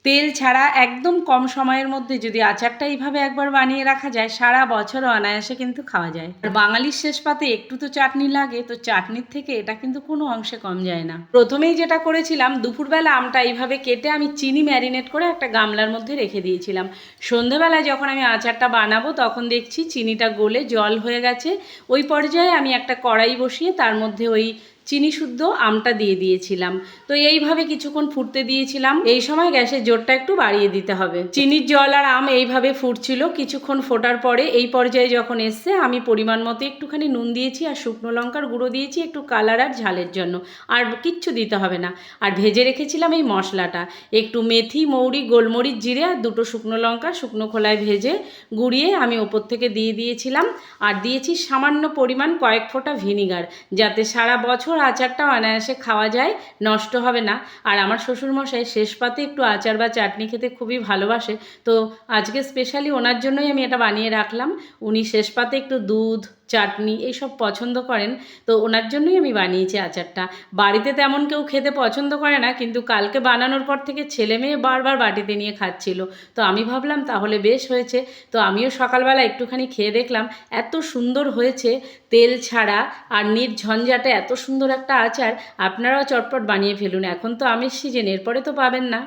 তেল ছাড়া একদম কম সময়ের মধ্যে যদি আচারটা এইভাবে একবার বানিয়ে রাখা যায়, সারা বছরও অনায়াসে কিন্তু খাওয়া যায়। আর বাঙালির শেষ পাতে একটু তো চাটনি লাগে, তো চাটনির থেকে এটা কিন্তু কোনো অংশে কম যায় না। প্রথমেই যেটা করেছিলাম, দুপুরবেলা আমটা এইভাবে কেটে আমি চিনি ম্যারিনেট করে একটা গামলার মধ্যে রেখে দিয়েছিলাম। সন্ধেবেলায় যখন আমি আচারটা বানাবো তখন দেখছি চিনিটা গলে জল হয়ে গেছে। ওই পর্যায়ে আমি একটা কড়াই বসিয়ে তার মধ্যে ওই চিনি শুদ্ধ আমটা দিয়ে দিয়েছিলাম। তো এইভাবে কিছুক্ষণ ফুটতে দিয়েছিলাম। এই সময় গ্যাসের জোরটা একটু বাড়িয়ে দিতে হবে। চিনির জল আর আম এইভাবে ফুটছিল। কিছুক্ষণ ফোটার পরে এই পর্যায়ে যখন এসছে, আমি পরিমাণ মতো একটুখানি নুন দিয়েছি আর শুকনো লঙ্কার গুঁড়ো দিয়েছি একটু কালার আর ঝালের জন্য। আর কিচ্ছু দিতে হবে না। আর ভেজে রেখেছিলাম এই মশলাটা, একটু মেথি, মৌরি, গোলমরিচ, জিরে আর দুটো শুকনো লঙ্কা শুকনো খোলায় ভেজে গুঁড়িয়ে আমি ওপর থেকে দিয়ে দিয়েছিলাম। আর দিয়েছি সামান্য পরিমাণ কয়েক ফোঁটা ভিনিগার, যাতে সারা বছর আচারটা অনায়াসে খাওয়া যায়, নষ্ট হবে না। আর আমার শ্বশুরমশাই শেষ পাতে একটু আচার বা চাটনি খেতে খুবই ভালোবাসে, তো আজকে স্পেশালি ওনার জন্যই আমি এটা বানিয়ে রাখলাম। উনি শেষ পাতে একটু দুধ, চাটনি এইসব পছন্দ করেন, তো ওনার জন্যই আমি বানিয়েছি আচারটা। বাড়িতে তেমন কেউ খেতে পছন্দ করে না, কিন্তু কালকে বানানোর পর থেকে ছেলে মেয়ে বারবার বাটিতে নিয়ে খাচ্ছিল, তো আমি ভাবলাম তাহলে বেশ হয়েছে। তো আমিও সকালবেলা একটুখানি খেয়ে দেখলাম, এত সুন্দর হয়েছে, তেল ছাড়া আর নির্ঝঞ্ঝাটে এত সুন্দর একটা আচার। আপনারাও চটপট বানিয়ে ফেলুন। এখন তো আমের সিজন, এরপরে তো পাবেন না।